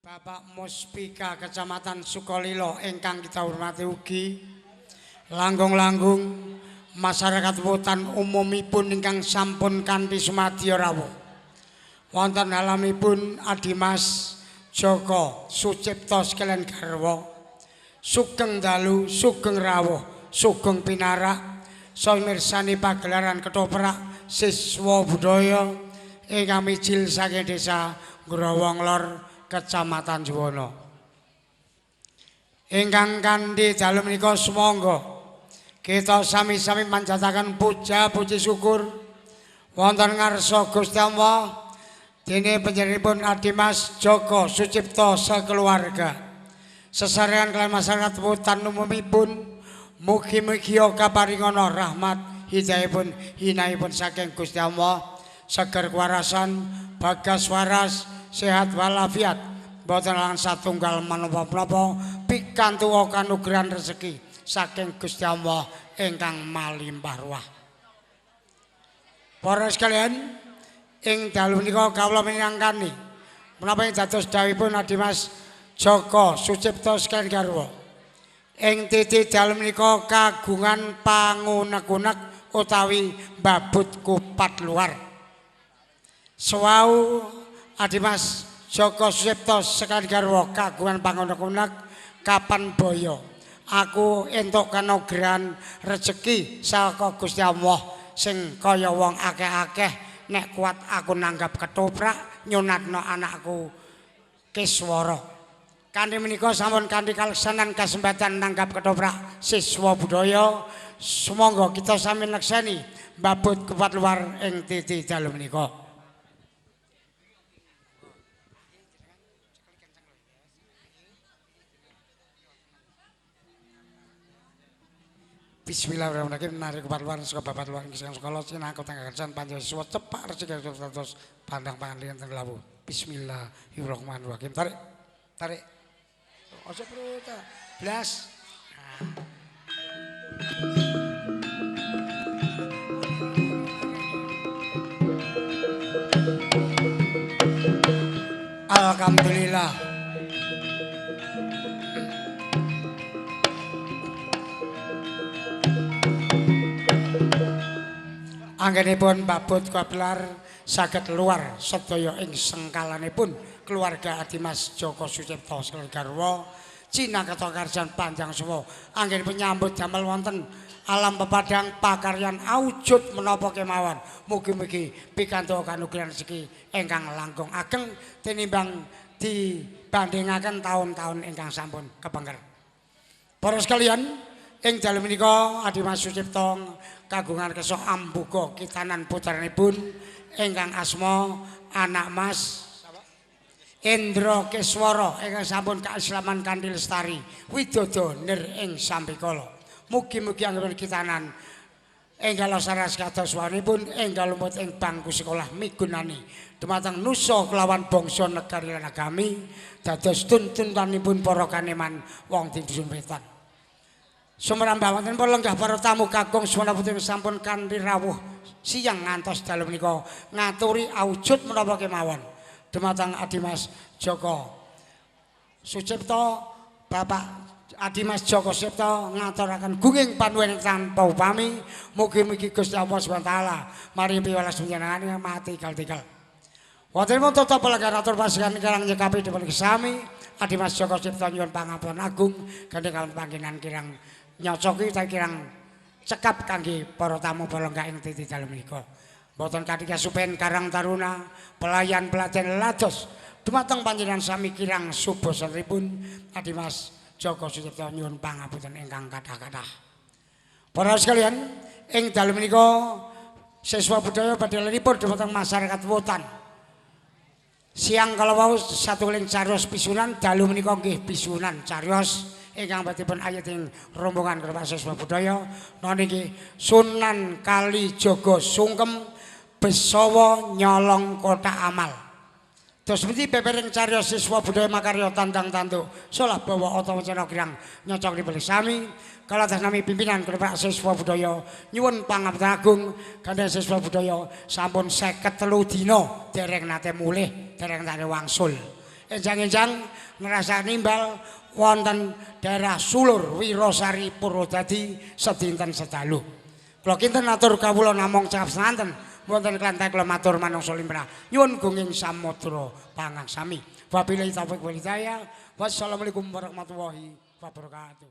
Bapak Muspika Kecamatan Sukolilo ingkang kita hormati ugi langgung-langgung masyarakat Wotan umumipun ingkang sampun kanthi sumadya rawuh wonten halamipun Adimas Joko Sucipto sekalian garwa sugeng dalu sugeng rawuh sugeng pinarak samirsani pagelaran ketoprak siswa budaya ingkang mijil saking desa Growong Lor Kecamatan Juwono. Ingkang kanthi dalu menika sumangga kita sami-sami manjataken puja puji syukur wonten ngarsa Gusti Allah dene panjenenganipun Adimas Joko Sucipto sakeluarga. Sesarengan kaliyan masyarakat Wotan umumipun mugi-mugi kaparingana rahmat hidayahipun hinahipun saking Gusti Allah seger kewarasan bagas waras sehat walafiat boten lan satunggal menapa-menapa pikantuk kanugrahan rezeki saking Gusti Allah ingkang malimpah ruah. Para sekalian ing dalu menika kawula minangkani menapa ing dados dawuhipun Adimas Joko Sucipto sekalian garwa ing titi dalu menika kagungan pangunek-unek utawi babut kupat luar suwau Adimas Joko Sucipto sekalian garwa kagungan pangunek-unek kapan boyo aku entuk kanugrahan rezeki saka Gusti Allah sing kaya wong akeh-akeh nek kuat aku nanggap ketoprak nyunatno anakku Kiswara kanthi menika sampun kanthi kaleksanan kesempatan nanggap ketoprak siswa budaya sumangga kita sami nekseni babut kupat luar ing titi dalu menika. Bismillahirrahmanirrahim. Nari kupat luar saka babat luar kisah sekolah sing aku tanggakan panjang siswa cepak rezeki terus pandang pangan ten lawu. Bismillahirrahmanirrahim. Tarik. Tarik. Ojo perut. Blas. Alhamdulillah. Anggenipun babut kapelar saged luar sedaya ing sengkalanipun keluarga Adimas Joko Sucipto sekalian garwa cinaketa karjan panjang suwa anggenipun nyambut damel wonten alam pepadang pakaryan awujud menapa kemawon mugi-mugi pikantuk kanugrahan rezeki ingkang langkung ageng tinimbang dibandingaken taun-taun ingkang sampun kepengker. Para sekalian ing dalu menika Adimas Sucipto kagungan kesok ambuka kitanan putranipun ingkang asma anak Mas Endra Kiswara ingkang sampun kaislaman kanthi lestari widodо nir ing sampikala. Mugi-mugi anggenipun kitanan enggal saras kados wanipun enggal lumut ing bangku sekolah migunani dumateng nusa kelawan bangsa negari lan agami dados tuntunanipun para kaneman wong ing dusun wetan. Sumrambah wonten para lenggah para tamu kakung sumana putih sampun kanthi rawuh siang ngantos dalu menika ngaturi awujud menapa kemawon dumateng Adimas Joko Sucipto Bapak Adimas Joko Sucipto ngaturaken gunging panuwun tanpa upami mugi-mugi Gusti Allah Subhanahu wa taala mari piwelas panjenengan mati tigal. Wonten tata pelanggaran atur pasukan kirang nyekapi dipun kesami Adimas Joko Sucipto nyuwun pangapunten agung kanthi kawon panggenan kirang nyocoki ta kirang cekap kangge para tamu pelengkah ing titi dalu menika. Mboten kanthi kasupen Karang Taruna pelayan pelajen lados dumateng panjenengan sami kirang subuh satripun Adimas Joko Sucipto nyuwun pangapunten ingkang kathah-kathah. Para sekalian ing dalu menika siswa budaya badhelenipun dumateng masyarakat Wotan. Siang kalawau satunggaling cariyos pisunan dalu menika nggih pisunan cariyos ingkang badhepun ayat ing rombongan kelompok siswa budaya niki Sunan Kalijaga Sungkem Besawa nyolong kotak amal. Terus mesti pepering cariyos siswa budaya makarya tandang tanduk salah bawa atawacana kirang nyocok dipun sami kaladas nami pimpinan kelompok siswa budaya nyuwun pangapunten agung kanthi siswa budaya sampun 53 dina dereng nate mulih dereng nate wangsul enjang-enjang ngerasa nimbal wonten daerah Sulur Wirosari Purwodadi sedinten sedalu. Kula kinten atur kawula namung cekap semanten wonten klanten kula matur manungsa limrah nyuwun gunging samudra pangaksami. Wabillahi taufiq wal hidayah. Wassalamualaikum warahmatullahi wabarakatuh.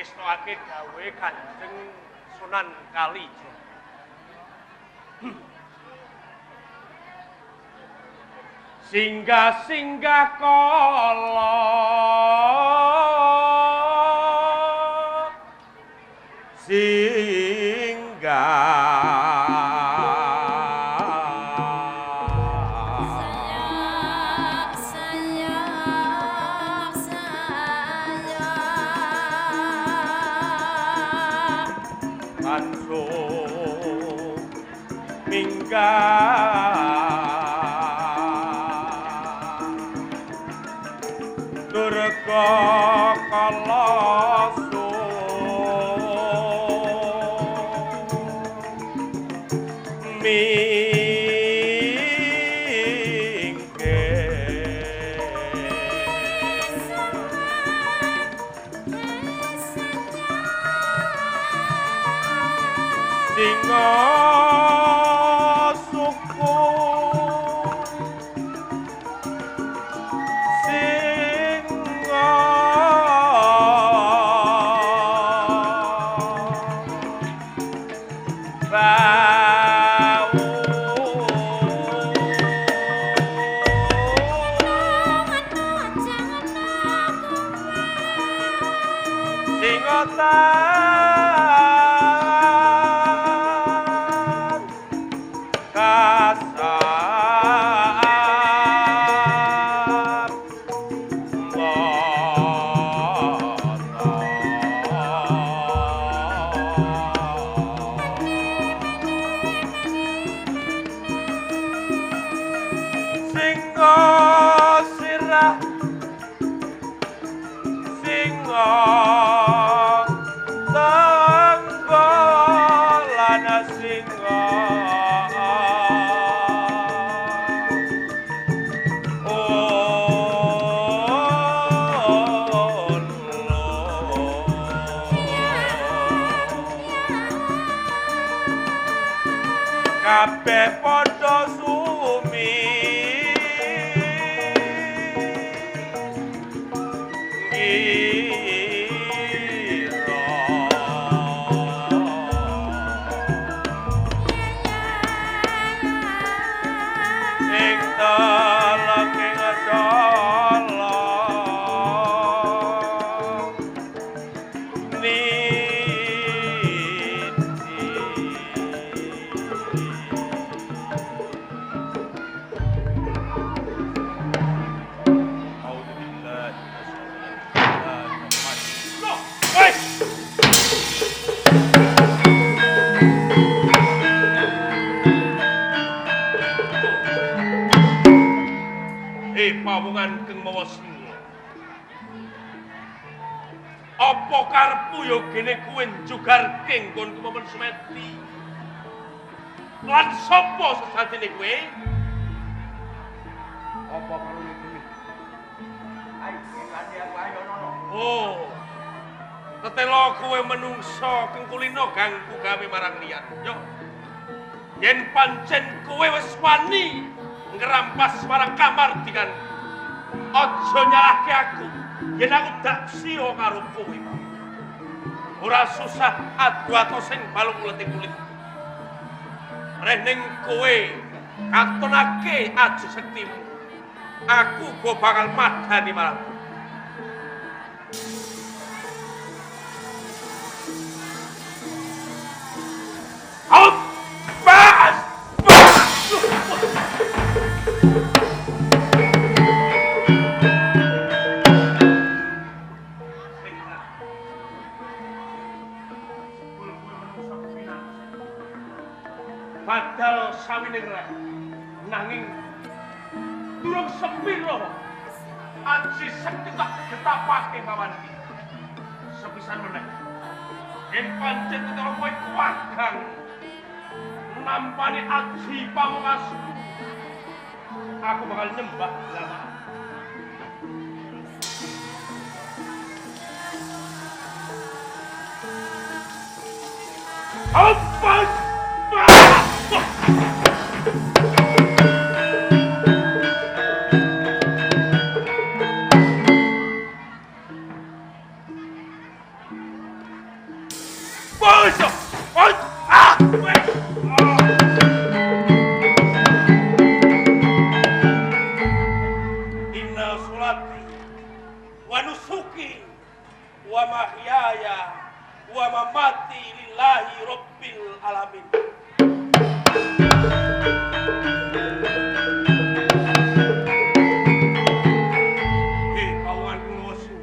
Ngestoake gawe Kanjeng Sunan Kalijaga. Singgah-singgah kala Durga kalasu kabeh padha sumi ngira ing dalem pawungan keng mawa singa. Apa karepmu ya gene kuwi njugar king kon kumomen semeti? Lan sapa sesatine kowe? Apa perlu iki? Ayo ngene aku ayo nono. Oh. Tetelo kowe menungso keng kulino ganggu gawe marang liyan. Yo. Yen pancen kowe wis wani ngrampas marang kamar dikan Aja nyalahke aku. Yen aku dak siya karo kowe. Ora susah adu-adu sing balung kulit. Rening kowe katonake aju sektimu. Aku go bakal madani marang. Out! Bas! Padahal sawining rek nanging durung sepiro aji sekti tak getapake mawanti sepisan meneh yen pancen ketara kowe kuwagang nampani aji pamungkasku aku bakal nyembah lama apa wa mahyaya wa mamati lillahi rabbil alamin. Kawan ngosu.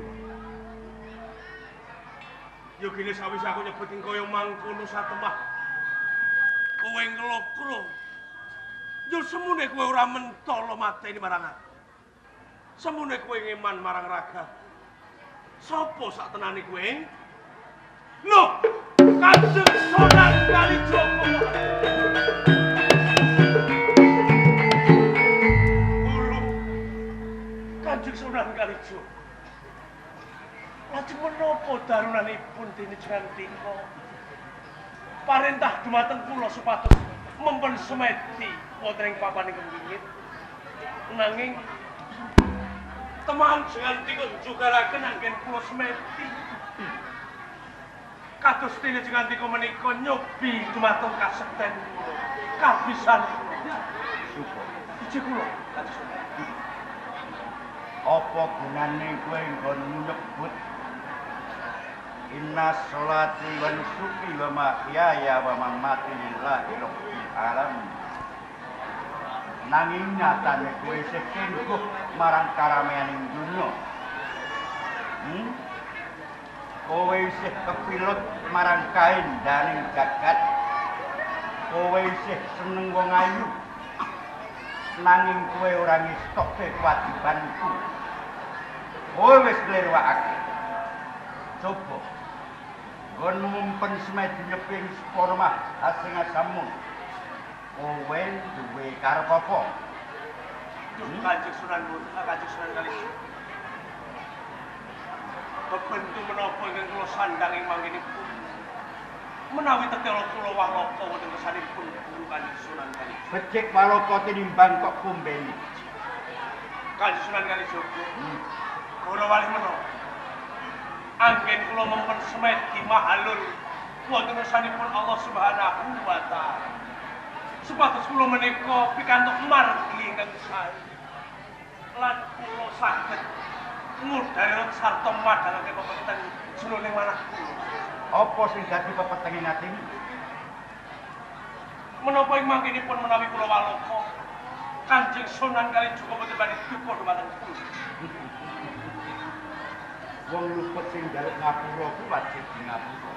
Yo kene sawise aku nyebutin kaya mangkono satemah. Kowe ngelokro. Yo semune kowe ora mentolo mateni marang aku. Semune kowe ngeman marang raga. Sopo sak tenane kowe? Loh, Kanjeng Sunan Kalijaga. Kulo Kanjeng Sunan Kalijaga. Lajeng menapa darunanipun dinijengan tingko? Parentah dumateng kula supados mempen semedi wonten ing papaning kengingit. Nanging teman jangan tinggal jugaraken anggen kula semeti. Kados dene jangan tinggal menika nyobi dumateng kasekten kula. Kabisan. Supo. Iji kula. Apa gunane kowe nggon nyebut Inna sholati wa nusuki wa mahyaya wa mamati lillahi rabbil alamin. Nanging nyatane kowe isih singguh marang karameaning dunya. Kowe isih kepilut marang kaendaning jagat. Kowe isih seneng wong ayu. Nanging kowe ora ngestokke kewajibanku. Kowe wis nglirwakake. Coba nggon mumpen semedi nyeping separa mah asing asamu. Kowe duwe karep apa? Kanjeng Sunan Kalijaga. Bebentu menapa ingkang kula sandhang ing manggenipun. Menawi tetela kula waloka wonten kesanipun Guru Kanjeng Sunan Kalijaga. Becik waloka tinimbang kok kumbeni. Kanjeng Sunan Kalijaga. Kula wali menapa? Anggen kula mempen semedi mahalul wonten kesanipun Allah Subhanahu wa taala. Supados kula menika pikantuk margi ingkang sae. Lan kula saged ngudharat sarta madhangake pepeten jroning manah kula. Apa sing dadi pepetenging atimu? Menapa ing mangkenipun menawi kula waloka Kanjeng Sunan Kalijaga boten badhe duka dhumateng kula. Wong luput sing njaluk ngapura ku wajib ngapura.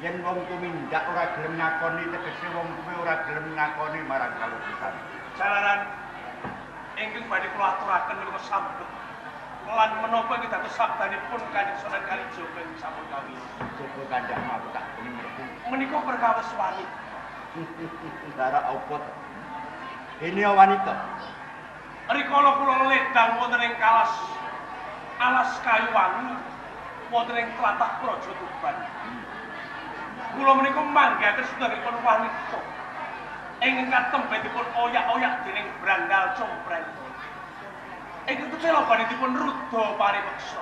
Yen wong tumindak ora gelem ngakoni tegese wong kuwi ora gelem ngakoni marang kalupusan. Jalaran ingkang badhe kula aturaken menika sambet. Lan menapa iki dados sabdanipun Kanjeng Sunan Kalijaga ing sampun kawin. Coba kandhang aku tak ngerti. Menika perkawis wanita. Dara apa to? Ini wanita. Rikala kula ledang wonten ing alas kayu wangi wonten ing tlatah Praja Tuban. Kula menika manggihaken sedherekipun wanita ingkang katembetipun oyak-oyak dening brandal compreng. Ingkang tetela banitipun rudha paripeksa.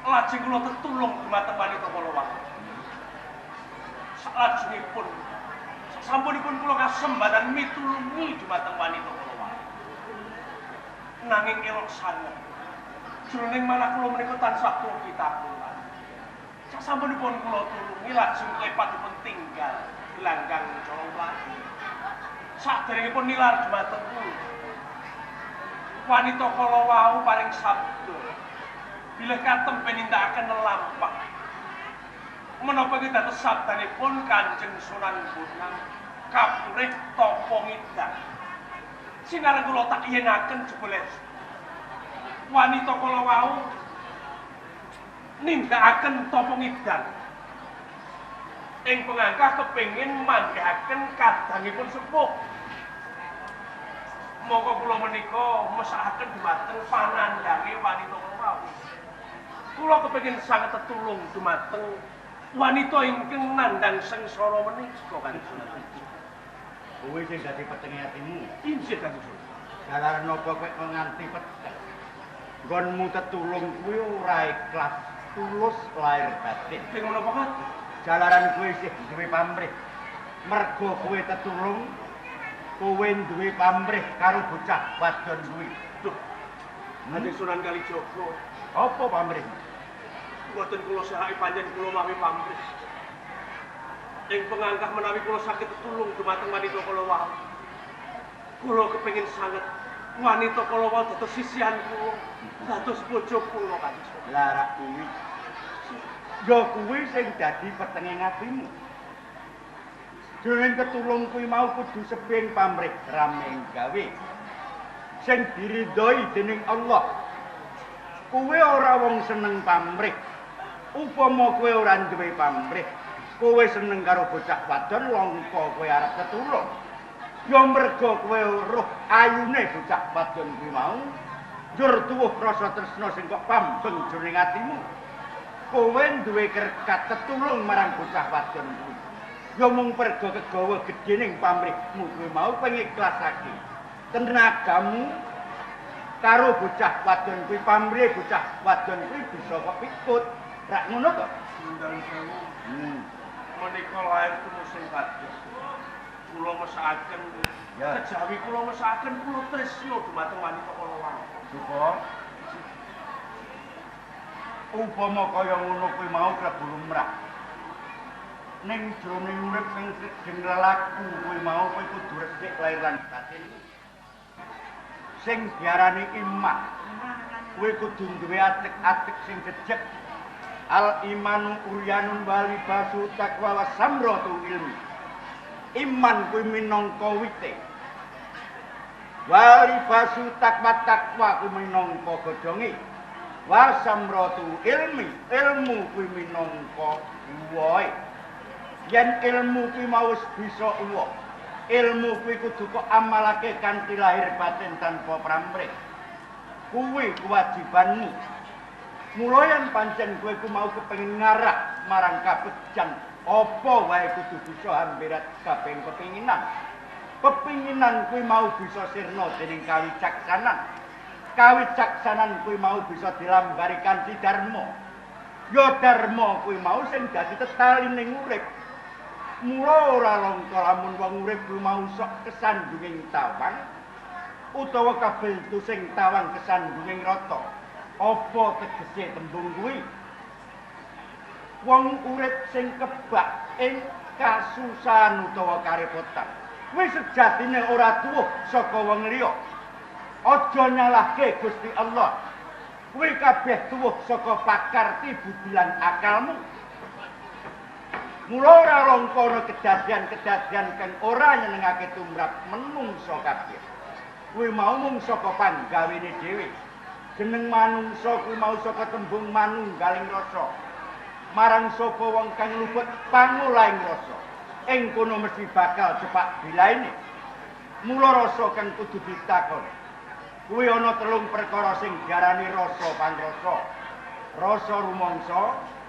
Lajeng kula tetulung dumateng wanita kala wau. Salajengipun sampunipun kula kasembatan mitulungi dumateng wanita kala wau. Nanging elok sanget. Jroning malah kula menika tansah kula pitakulan. Sasampunipun kula tulungi lajeng klepatipun tinggal gelanggang Jawa. Saderengipun nilar dumateng kula. Wanita kala wau paring sabda. Bila katempe nindakaken nelampah. Menapa kita dados sabdanipun Kanjeng Sunan Bonang kapurih tapa ngidang. Sinareng kula tak yenaken jebule wanita kala wau nindakaken tapa ngidang. Ing pengangkah kepengin manggahaken kadangipun sepuh. Monggo kula menika mesakaken dumateng panandhange wanita kala wau. Kula kepengin sanget tetulung dumateng wanita ingkang nandhang sengsara menika Kanjeng Sunan. Kowe sing dadi petenge atimu. Injih Kanjeng Sunan. Jalaran napa kowe nganti peteng. Nggonmu tetulung kuwi ora ikhlas, tulus lahir batin. Sing menapa kan? Jalaran kowe isih duwe pamrih. Mergo kowe tetulung, kowe duwe pamrih karo bocah wadon kuwi. Duh. Kanjeng Sunan Kalijaga. Apa pamrih? Boten kula sahake panjen kula mawi pamrih. Ing pengangkah menawi kula saged tetulung dumateng wanita kala wau. Kula kepengin sanget wanita kala wau dados sisihan kula, dados bojo kula Kanjeng Sunan. Lah rak kuwi. Ya kuwi sing dadi petenge atimu. Jroning ketulung kuwi mau kudu seping pamrih rameng gawe. Sing diridhoi dening Allah. Kowe ora wong seneng pamrih. Upama kowe ora duwe pamrih, kowe seneng karo bocah wadon langka kowe arep tetulung. Ya merga kowe roh ayune bocah wadon kuwi mau, njur tuwuh rasa tresna sing kok pambeng jroning atimu. Kowe duwe kerkat tetulung marang bocah wadon kuwi. Ya mung perga kegawa gedhening pamrihmu kuwi mau pengiklasake. Tenagamu karo bocah wadon kuwi pamrih bocah wadon kuwi bisa kok pikut. Rak ngono to? Ndang sewu. Menika lair kula sing kados. Kula mesakaken ya. Kejawi kula mesakaken kula tresna dumateng wanita kala wau. Supa. Upama kaya ngono kuwi mau klebu lumrah. Ning jroning urip sing sejeng lelaku kuwi mau kowe kudu resik lair lan batin. Sing diarani iman. Kowe kudu duwe atik-atik sing jejeg. Al imanu uryanun wali basu takwa wa samratu ilmi. Iman kuwi minangka wite. Wali basu takwa kuwi minangka godhonge. Wa samratu ilmi, ilmu kuwi minangka uwohe. Yen ilmu kuwi mau wis bisa uwoh. Ilmu kuwi kudu kok amalake kanthi lahir batin tanpa pamrih. Kuwi kewajibanmu. Mula yen pancen kowe ku mau kepengin ngarah marang kabejan, apa wae kudu bisa hambirat kabeh kepinginan. Kepinginan kuwi mau bisa sirna dening kawicaksanan. Kawicaksanan kuwi mau bisa dilambari kanthi dharma. Ya dharma kuwi mau sing dadi tetalining urip. Mula ora langka lamun wong urip kuwi mau sok kesandunging tawang utawa kabeltu sing tawang kesandunging rata. Apa tegese tembung kuwi? Wong urip sing kebak ing kasusahan utawa karepotan. Kuwi sejatine ora tuwuh saka wong liya. Aja nyalahke Gusti Allah. Kuwi kabeh tuwuh saka pakarti budi lan akalmu. Mula ora langka ana kedadian-kedadian kang ora nyenengake tumrap menungsa kabeh. Kuwi mau mung saka panggawene dhewe. Jeneng manungsa kuwi mau saka tembung manunggaling rasa. Marang sapa wong kang luput pangulaing rasa. Ing kono mesti bakal cepak bilaine. Mula rasa kang kudu ditakon. Kuwi ana telung perkara sing diarani rasa pangrasa. Rasa rumangsa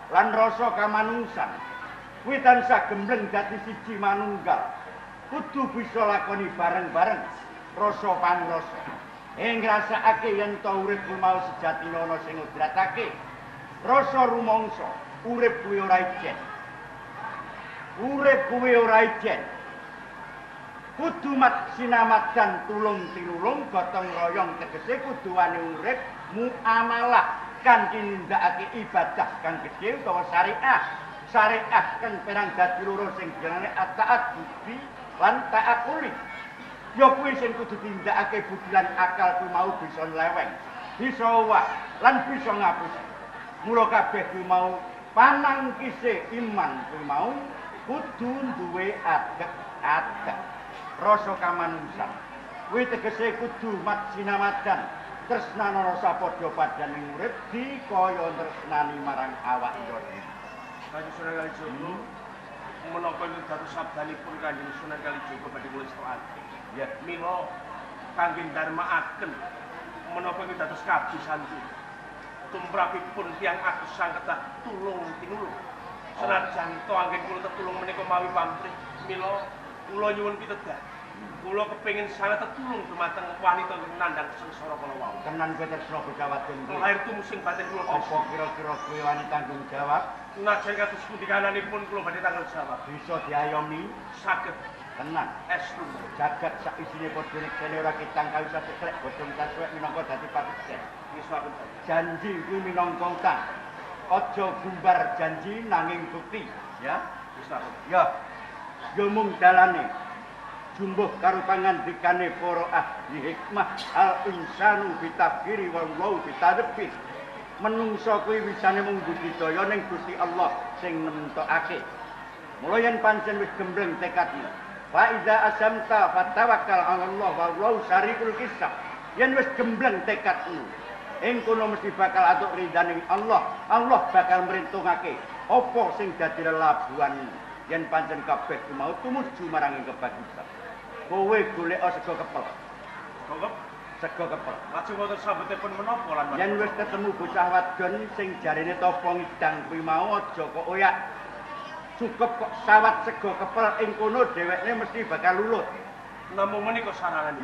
lan rasa kamanungsan. Kuwi tansah gembleng dadi siji manunggal. Kudu bisa lakoni bareng-bareng rasa pangrasa. ing ngrasakake yen to urip kuwi mau sejatine ana sing ngudratake rasa rumangsa urip kuwi ora ijen urip kuwi ora ijen kudu mat sinamadan tulung tinulung gotong royong tegese kudu wani urip muamalah kanthi nindakake ibadah kang gedhe utawa syariah kang perang dadi loro sing jenenge at-ta'at budi lan ta'akuli ya kuwi sing kudu tindakake budi lan akal kuwi mau bisa nleweng bisa owah lan bisa ngapusi mula kabeh kuwi mau panangkise iman kuwi mau kudu duwe adeg-adeg rasa kamanungsan kuwi tegese kudu mat sinamadan tresnana rasa padha padane urip dikaya tresnani marang awak dhewe. Kanjeng Sunan Kalijaga menapa ing dados sabdanipun Kanjeng Sunan Kalijaga badhe kula istirahaken. Ya, mila kangge ndarmaaken menapa ing dados kabisan tumrapipun tiyang agus sangkedah tulung tinulung. Senajan to anggen kula tetulung menika mawi pamrih, mila kula nyuwun pitedah. Kula kepengin sangat tetulung dumateng wanita nandhang sengsara kala wau. Tenan kowe tresna bocah wadon iki. Lahir tumusing batin kula. Apa kira-kira kowe wani tanggung jawab? Najan kados pundi kananipun kula badhe tanggung jawab. Bisa diayomi Saged tenan. estu. Jagat sak isine padha neksene ora kitang kawisa ceklek bodhong kasuwek minangka dadi patisen. Nisuwun. Janji kuwi minangka utang. Aja gumbar janji nanging bukti, ya. Nisuwun. Ya. Yo mung dalane jumbuh karo pangandikane para ahli hikmah al insanu bitafkiri wallahu bitadbir menungso kuwi wisane mung budidaya ning Gusti Allah sing nemtokake mula yen pancen wis gembleng tekadmu fa iza asamta fatawakkal 'ala Allah wallahu syarikul hisab yen wis gembleng tekadmu ing kono mesti bakal atuk ridhaning Allah bakal mrintungake apa sing dadi lelabuhanmu yen pancen kabeh mau tumuju marang kebagusan kowe golek sego kepel. Sego kepel. Lajeng wonten sambetipun menapa lan yen wis ketemu bocah wadon sing jarine tapa ngidang kuwi mau aja kok oyak. Cukup kok sawat sego kepel ing kono dhewekne mesti bakal lulut. Namung menika sarangan.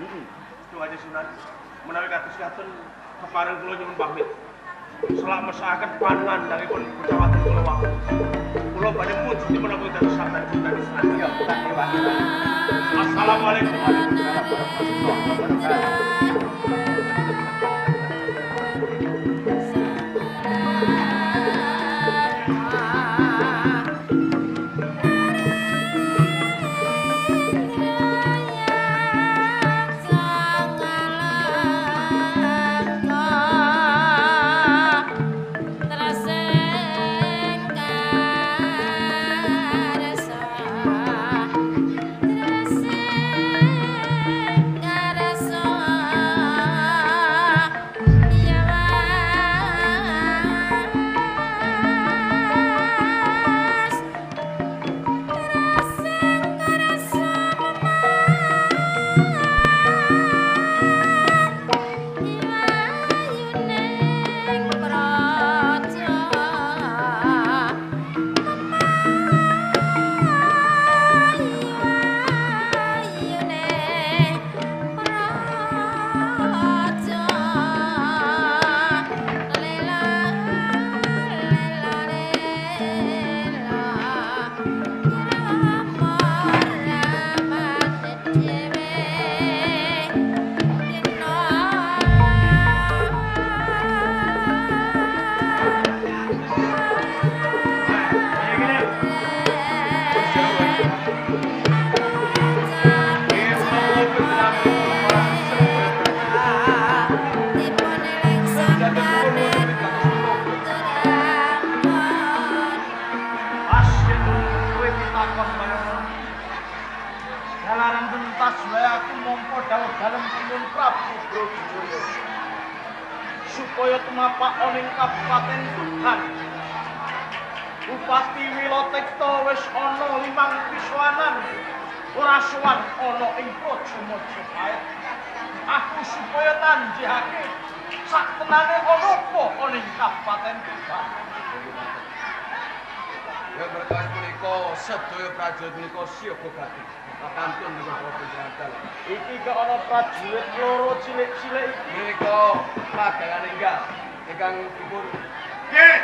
Kanjeng Sunan menawi kados ngaten kepareng kula nyuwun pamit. Selak mesakaken panandhangipun bocah wadon kula wau. Kula badhe muji menapa dados sabdan Sunan. Ya, tak ewangi. Assalamualaikum warahmatullahi wabarakatuh. Supaya tumapak oning Kabupaten Tuban. Bupati Wilotekto wis ana 5 piswanan. Ora sowan ana ing Praja Majapahit. Aku supaya nanjihake sak tenane ana apa oning Kabupaten Tuban. Ya berkas punika menika sedaya prajurit menika siaga gati. Kapantun menika penjangkal. Iki kok ana prajurit loro cilik-cilik iki. Menika padanan enggal ingkang dipun Nggih.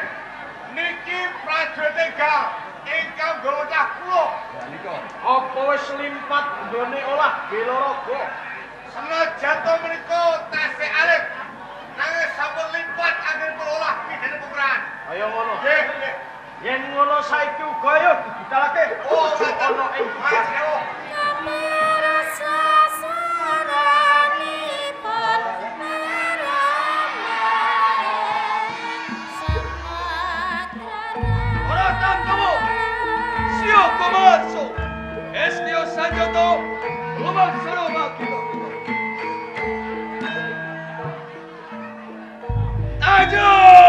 Niki prajurit enggal ingkang golocah kula. ya nika. Apa wis limpat nggone olah bela raga? Senajan to menika tasih alit. Nanging sampun lipat anggen olah pidane peperangan. Kaya ngono. Nggih, nggih. Yen ngono saiki uga yo ditalake. Oh, ana ing Ayo. Ora tangkemu. Sio komanso. Estio sanjoto. Lumang saroma kita. Ajo!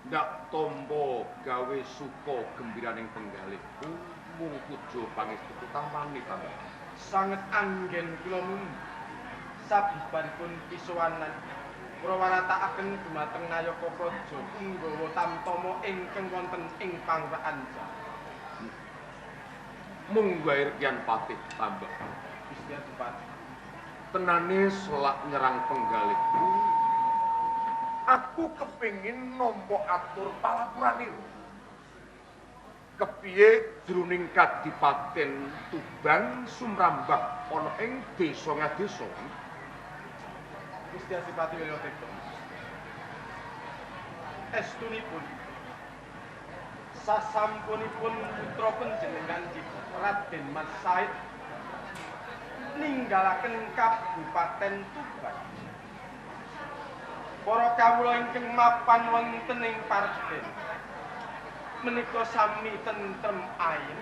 ndak tombo gawe suka gembiraning penggalih mung pujo pangestu tampani tambah sanget anggen kula mung sabibaripun pisuwanan kula waratakaken dumateng Nayaka Praja nggawa tamtama ingkang wonten ing pangurahan mung wae Yan Patih tambah Gusti Adipati tenane selak nyerang penggalih aku kepingin nampa atur palapuran iku kepiye jroning Kadipaten Tuban sumrambah ana ing desa ngadesa Gusti Adipati Wiyotejo estunipun sasampunipun putra panjenengan Raden Mas Said ninggalaken Kabupaten Tuban para kawula ingkang mapan wonten ing Parjen menika sami tentrem ayin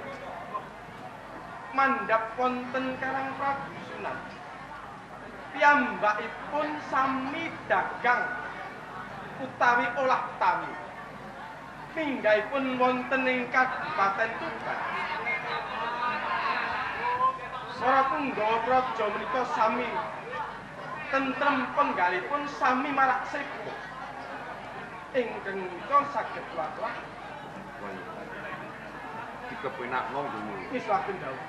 mandhap wonten Karang Prabu Sunan piyambakipun sami dagang utawi olah tani minggahipun wonten ing Kabupaten Tuban para punggawa praja menika sami tentrem penggalipun sami marak sripo ingkang menika saged wawah dikepenakno dulu wis waken dawuh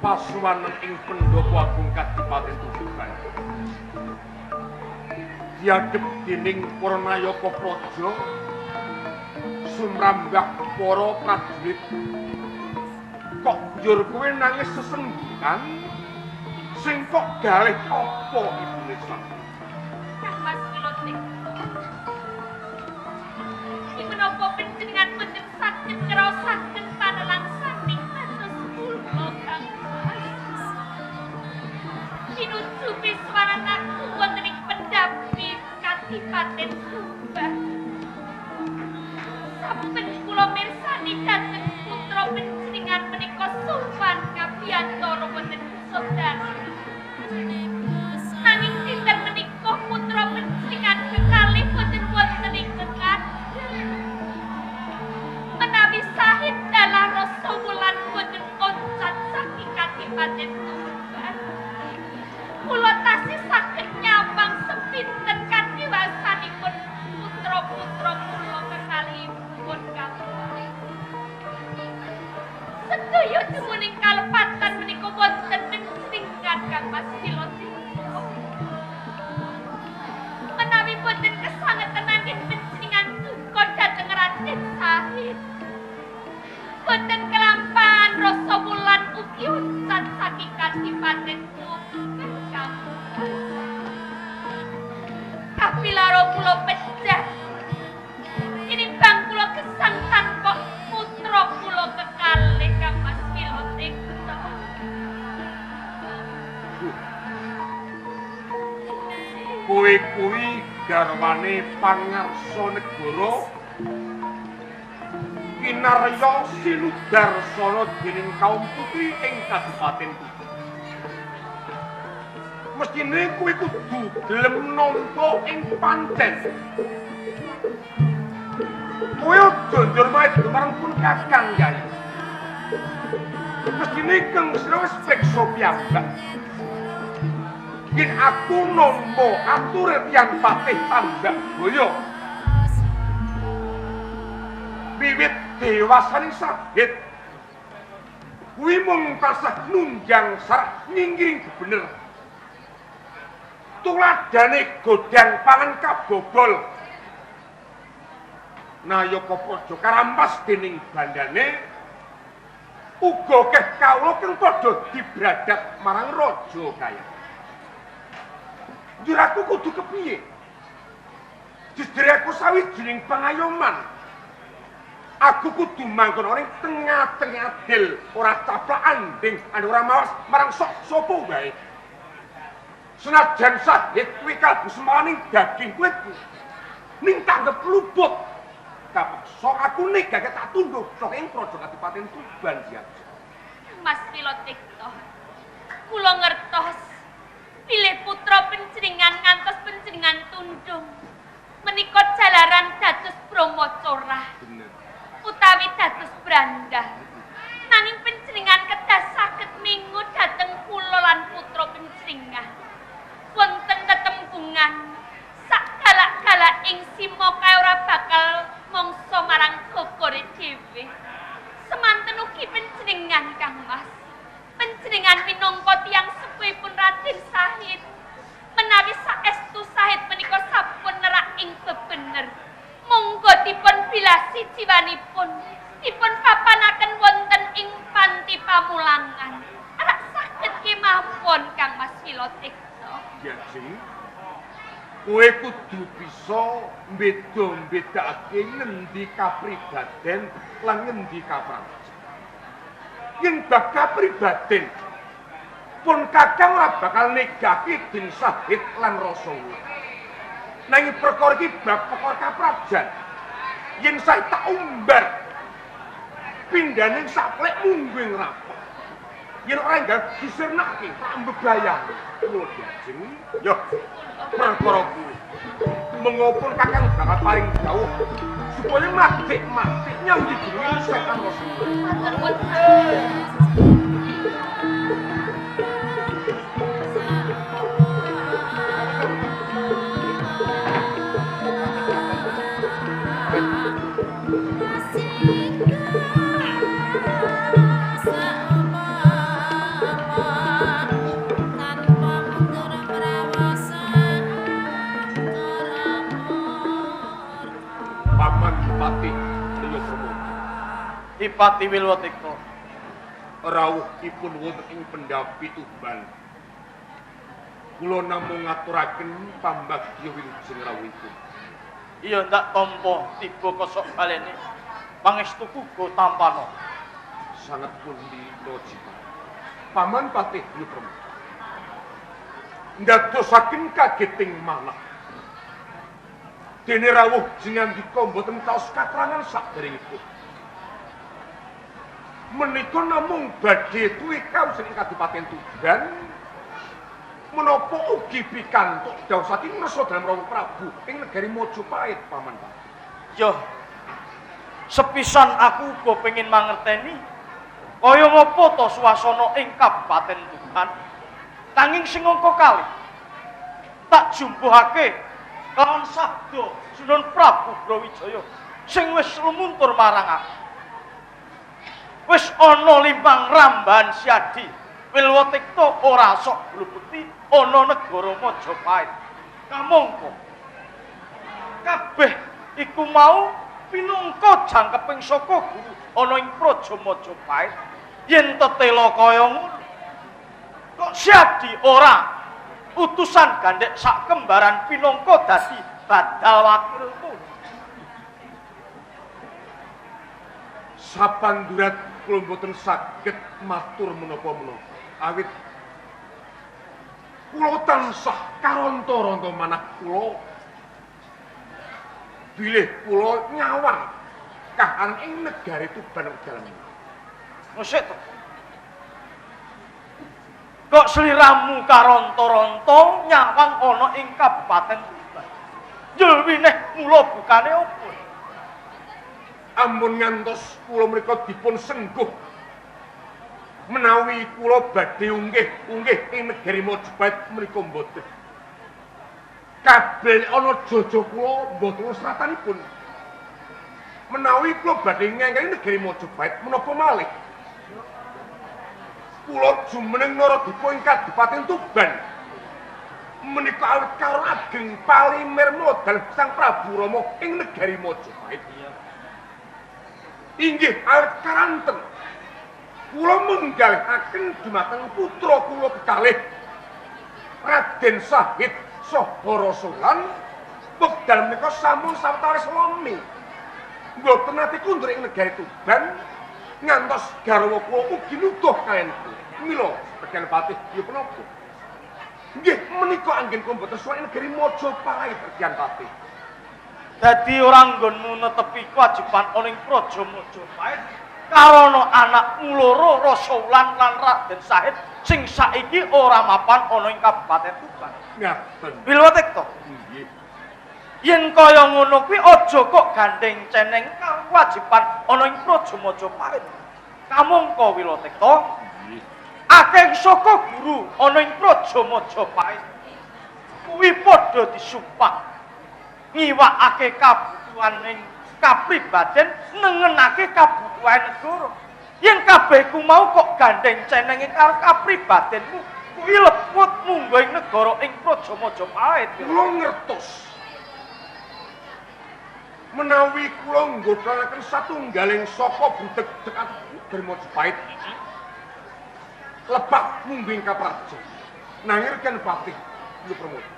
pasuwanen ing Pendopo Agung Kadipaten Tuban diadhep dening para nayaka praja sumrambah para prajurit kok njur kowe nangis sesenggukan sing kok galih apa Ibu Nisa Kang Mas Wiloting iki menapa panjenengan mboten saged ngraosaken panalangsaning kados kula Kang Mas pinuju biswaranaku wonten ing Pendapi Kadipaten Tuban saben kula mirsani dhateng putra panjenengan menika sowan kabiyantara wonten saudara nanging dinten menika putra panjenengan kekalih boten wonten ing kekadang menawi Sahid dalah rasa wulan boten oncat saking Kadipaten Tuban kula tasih saged nyambang sepinten kadiwasanipun putra-putra kula kekalihipun kalih sedaya jumuning kalepatan menika wonten panjenengan Kang Mas Wiloting menawi boten kesangetan anggen panjenengan duka dhateng Raden Sahid boten kelampahan rasa wulan ugi oncat saking Kadipaten Tuban Kang kapilara kula pecah tinimbang kula gesang tanpa putra kula kekalih Kang Mas Wiloting kowe kuwi garwane pangarsa negara kinarya sinudarsana dening kaum putri ing Kadipaten Tuban mestine kowe kudu gelem nampa ing pancen kowe aja njur maet marang pun kakang Yai mestine kang wis peksa piyambak yen aku nampa atur Yan Patih Tambak Boyo wiwit dewasaning Sahid kuwi mung tasah nunjang sarak nyinggiring bener tuladane godhang pangan kabobol Nayaka Praja karampas dening bandane uga keh kawula kang padha dibradat marang raja kaya njur aku kudu kepiye justru aku sawijining pangayoman aku kudu manggon ora ing tengah-tengah adil ora caplak anding ora mawas marang sok sapa wae senajan Sahid kuwi kalbu semaning daging kuwi ning tanggep luput kapeksa aku negake tak tunduk saking praja Kadipaten Tuban Siaji. Mas Wilotikta, kula ngertos pilih putra panjenengan ngantos panjenengan tundung menika jalaran dados Brahmacora Bener. utawi dados brandal. Nanging panjenengan kedah saged mingu dhateng kula lan putra panjenengan. Wonten tetembungan sakgalak-galak ing sima kae ora bakal mangsa marang gogore dhewe. Semanten ugi panjenengan Kang Mas. Panjenengan minangka tiyang sepuhipun Raden Sahid. Menawi saestu Sahid menika sampun nerak ing bebener. Monggo dipun bilasi jiwanipun. Dipun papanaken wonten ing panti pamulangan. Arak saged kemawon Kang Mas Wilotikta. Siaji. Kowe kudu bisa mbeda-mbedakake ngendi kapribaden lan ngendi kapraja. Yen bab kapribaden pun Kakang ora bakal negake Den Sahid lan Rasaula. Nanging perkara iki bab perkara kaprajan. Yen saya tak umbar pindhaning saplek mungguing rapat. Yen ora enggak disirnake tak mbebayang. Lho Jeng, yo perkara kuwi. Mengopun Kakang bakal paling jauh supaya matik-matik nyang dijenengi setan Rasul. Matur nuwun. Ipati Wilotikta rawuhipun wonten ing Pendapi Tuban. Kula namung ngaturaken pambagya wilujeng rawuhipun. iya ndak tampa tiga kosok balene pangestu kugo tampano Sanget pundi Lojipa. Paman Patih Yuprem. Ndadosaken kageting manah. Dene rawuh jinandika mboten taos katrangan saderengipun. Menika namung badhe tuwi kaos ing Kadipaten Tuban menapa ugi pikantuk dawuh saking ngersa dalam rawuh Prabu ing negari Majapahit paman. yo sepisan aku uga pengin mangerteni kaya ngapa to swasana ing Kabupaten Tuban nanging sing angka kalih tak jumbuhake kelawan sabda Sunan Prabu Brawijaya sing wis lumuntur marang aku. Wis ana 5 rambahan siadi Wilotikta ora sok blupeti ana negara Majapahit. Kamangka kabeh iku mau pinungka jangkeping saka guru ana ing praja Majapahit. Yen tetela kaya ngono kok siadi ora utusan gandhek sak kembaran pinungka dadi badal wakilmu. Sapandurat kula mboten saged matur menapa-menapa. Awit kula tansah karonta-ronta manah kula bilih kula nyawang kahan ing negari Tuban dalem. Musik to. Kok sliramu karonta-ronta nyawang ana ing Kabupaten Tuban. Jewineh mula bukane opo? Ampun ngantos kula menika dipun sengguh menawi kula badhe unggih ing negari Majapahit menika mboten. Kabeh ana jaja kula mboten seratanipun. Menawi kula badhe ngengkeng negari Majapahit menapa malih? Kula jumeneng Naradipa ing Kadipaten Tuban. Menika awit karo ageng palimer modal Sang Prabu Rama ing negari Majapahit. Inggih awit karanten kula menggalihaken dumateng putra kula kekalih Raden Sahid saha Rasolan wekdal menika sampun sawetawis lami mboten nate kundur ing negari Tuban ngantos garwa kula ugi nuduh kaliyan mila Raden Patih ya punapa nggih menika anggen kula mboten suwek negari Majapahit Raden Patih Dadi ora nggonmu netepi kewajiban ana ing Praja Majapahit karana anakmu loro Rasaulan lan Raden Sahid sing saiki ora mapan ana ing Kabupaten Tuban. Ngaten. Wilwatekta. Nggih. Yen kaya ngono kuwi aja kok gandeng ceneng karo kewajiban ana ing Praja Majapahit. Kamangka Wilwatekta. Nggih. Akeh saka guru ana ing Praja Majapahit kuwi padha disumpah ngiwakake kabutuhan ing kapribaden nengenake kabutuhan negara. Yen kabeh ku mau kok gandeng cenenge karo kapribadenmu kuwi leput munggo ing negara ing Praja Majapahit. Kula ngertos. Menawi kula nggodhalaken satunggaling saka butek dekat dari Majapahit. Lebak mungging kapraja. Nanging kan patih kula promosi.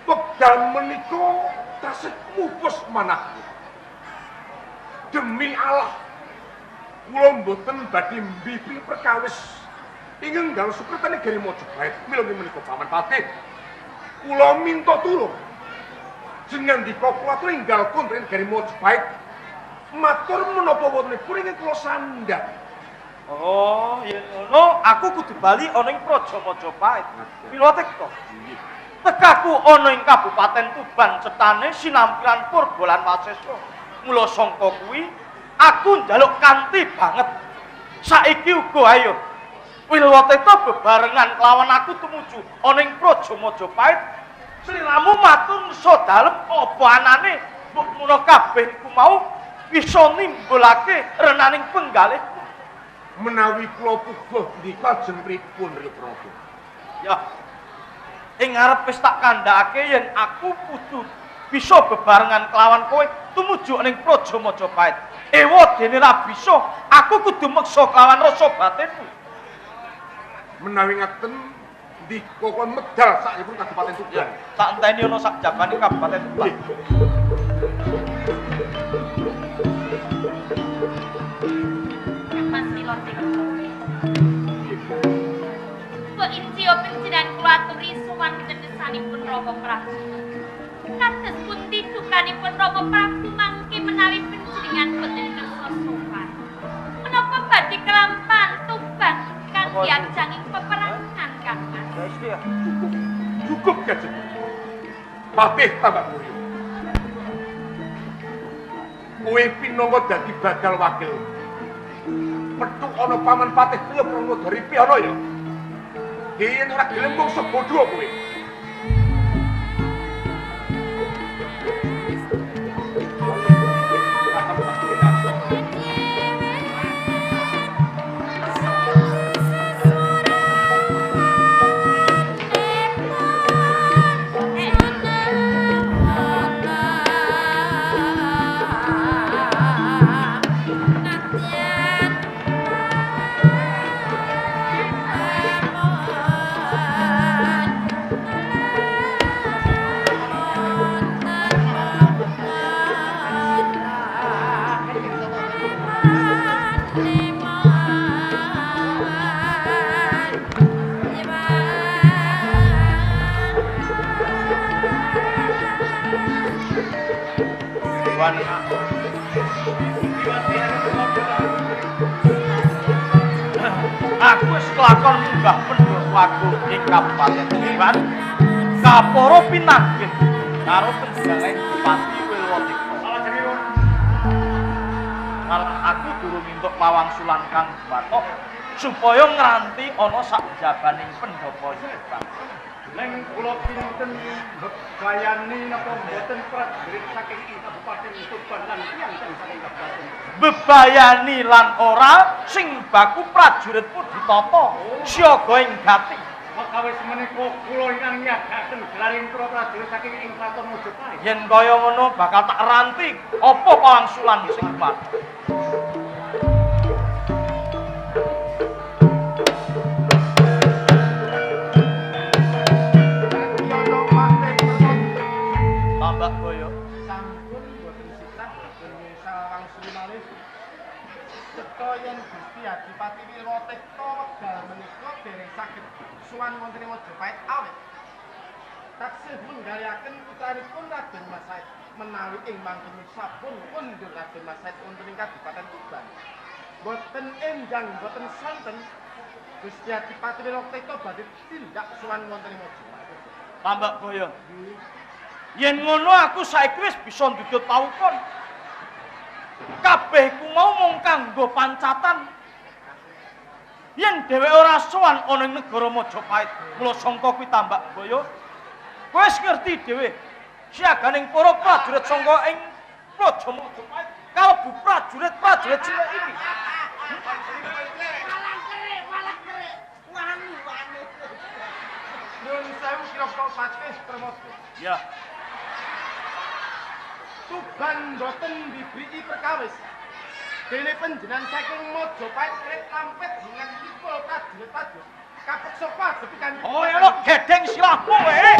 Wekdal menika tasih mupus manahku. Demi Allah, kula mboten badhe mbibi perkawis ing enggal Sukretani Giri Majapahit. Mila menika Paman Patih, kula minta tulung. Jenengan dika kula tringgal kontren Giri Majapahit. Matur menapa wontenipun ingkang kula sandhang. Oh, yen ngono aku kudu bali ana ing Praja Majapahit. Wilwatekta. Tekaku ana ing Kabupaten Tuban cetane sinampilan Purba lan Wasesa. Mula sangka kuwi aku njaluk kanthi banget. Saiki uga ayo Wilwatekta bebarengan kelawan aku tumuju ana ing Praja Majapahit. Sliramu matur sadalem apa anane mbok menawa kabeh iku mau bisa nimbulake renaning penggalih. Menawi kula puguh ndika jeneng pripun Ri Prabu? Ya. Ing ngarep wis tak kandhake yen aku kudu bisa bebarengan kelawan kowe tumuju ning Praja Majapahit. Ewa dene ra bisa, aku kudu meksa kelawan rasa batinmu. Menawi ngaten ndika kon medal sakipun Kabupaten Tuban. Tak enteni ana sak jabane Kabupaten Tuban. Mas Wilwatekta. Mbok injiya panjenengan kula aturi suwan dedesanipun Rama Prabu. Kados pundi dukanipun Rama Prabu mangke menawi panjenengan boten kersa sowan. Menapa badhe kelampan Tuban kanthi ajanging peperangan Kang Mas? Cukup Kanjeng. Patih tambah mulya. Kowe pinangka dadi bakal wakil. Metu ana Paman Patih kaya Pramodari ana ya. Yen ora gelem mung sebodho kowe. Aku wis kelakon munggah pendhoswaku ing Kabupaten Tuban. Kapara pinanggih karo penjalan Bupati Wilwatekta. Malah aku durung entuk pawangsulan Kang Batok supaya ngranti ana sak jabaning pendhapa Tuban. Neng kula pinten bebayani napa mboten prajurit saking Kabupaten Tuban lan tiyang saking Kabupaten. Bebayani lan ora sing baku prajuritmu ditata siaga ing gati. Makawis menika kula ingkang nyagaken gelaring para prajurit saking ing Kraton Majapahit. Yen kaya ngono bakal tak ranti apa pawangsulan sing pat. Tambah boyo. Sampun boten sisah boten misal wangsuli malih. Cetha yen Gusti Adipati Wilwatekta wekdal menika dereng saged suwan wonten ing Majapahit awit taksih menggaliaken putranipun Raden Mas Said menawi ing mangken sampun undur Raden Mas Said wonten ing Kadipaten Tuban. Boten enjang boten sonten Gusti Adipati Lokteka badhe tindak sowan wonten ing Mojopahit. Tambak Boyo. Yen ngono aku saiki wis bisa ndudut pawukon. Kabeh ku mau mung kanggo pancatan. Yen dheweke ora sowan ana ing negara Mojopahit, mula sangka kuwi Tambak Boyo. Kowe wis ngerti dhewe. Siaganing para prajurit sangka ing Praja Mojopahit kalebu prajurit-prajurit cilik iki. Nuwun sewu kira-kira patis Pramoda. Ya. Tuban boten diberi perkawis. Dene panjenengan saking Mojopahit krek lampet dengan tipul prajurit-prajurit. Kapeksa padhepi kan. Oh, elok gedeng silahmu wae.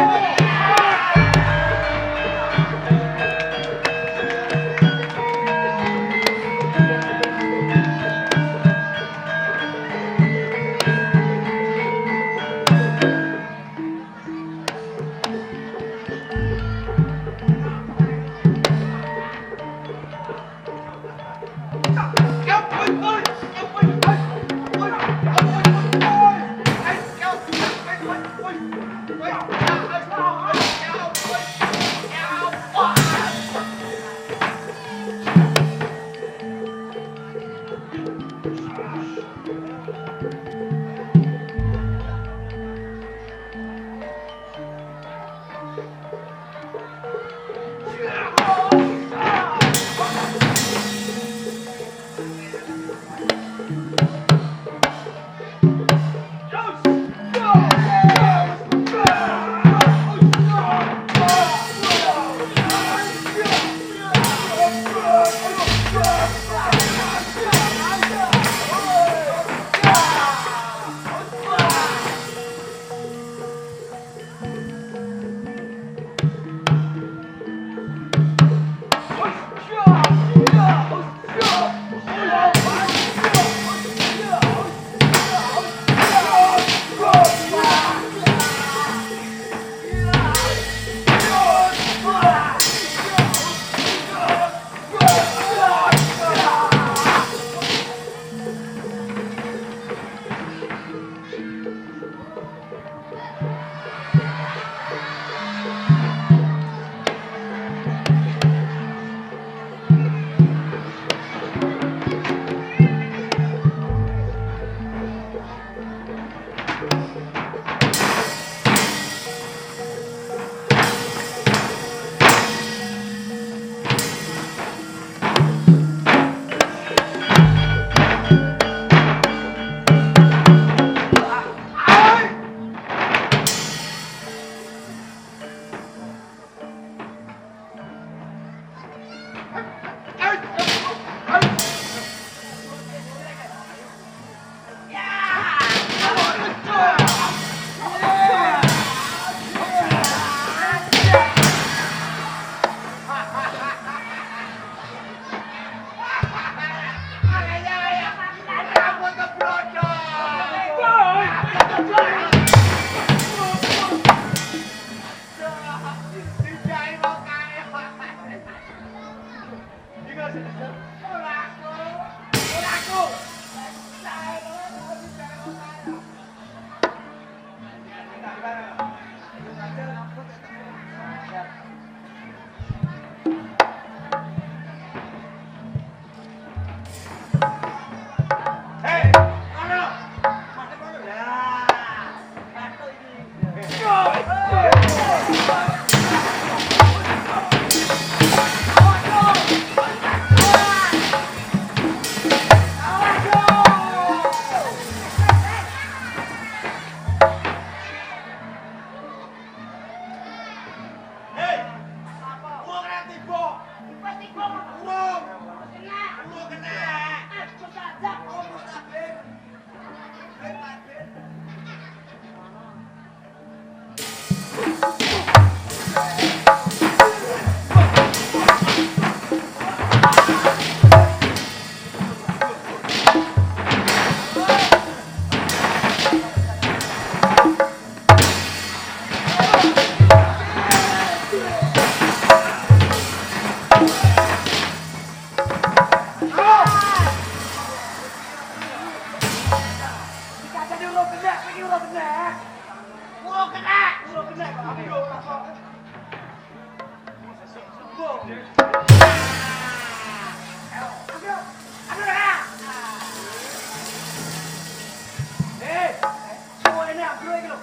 bro iki lho.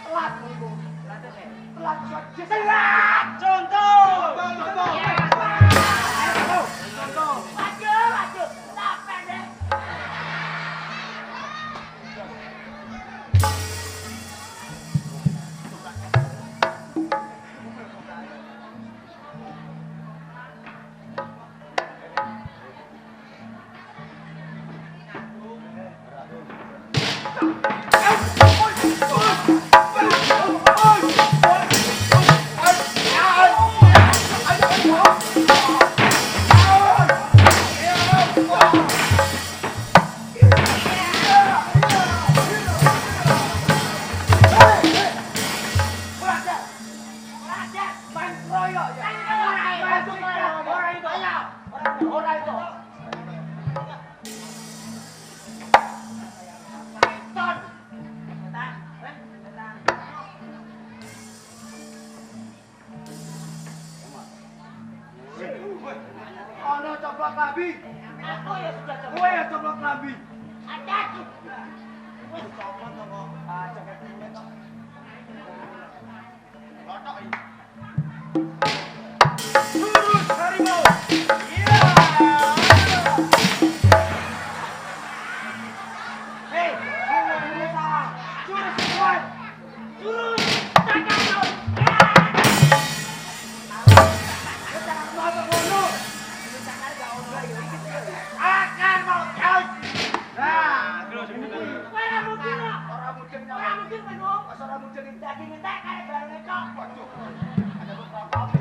Telat niku. Telat selat. Contoh. Contoh. Waduh. Sampai deh. Ono coplok lambi. Aku ya sudah coplok. Kowe ya coplok lambi. Ada. Wis coplok kok. Ah, coket kulit kok. Lotok iki. Jurus harimau. Iya. Hei, jurus kuat. Jurus takau. Akan mau jauh. Nah, orang mungkin menung, orang mungkin daging entek kayak barang ekor. Waduh. Ada beberapa api.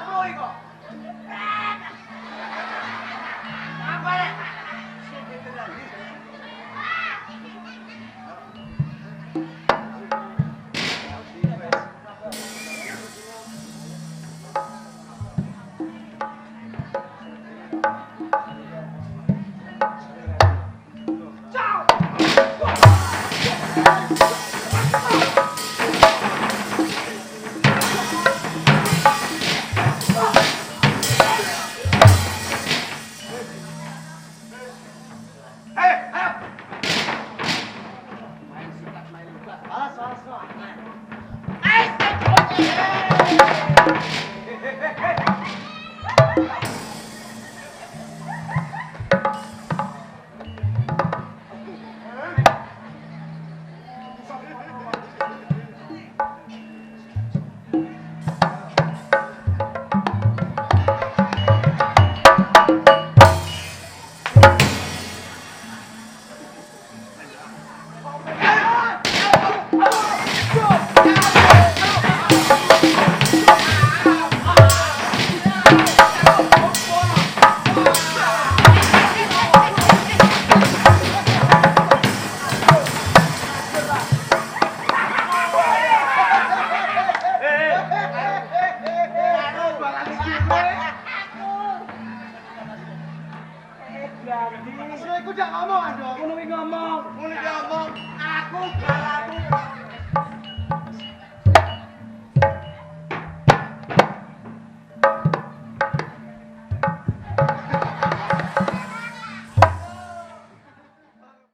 kula iki kok. Apa rek? Sing ditelani. Alas.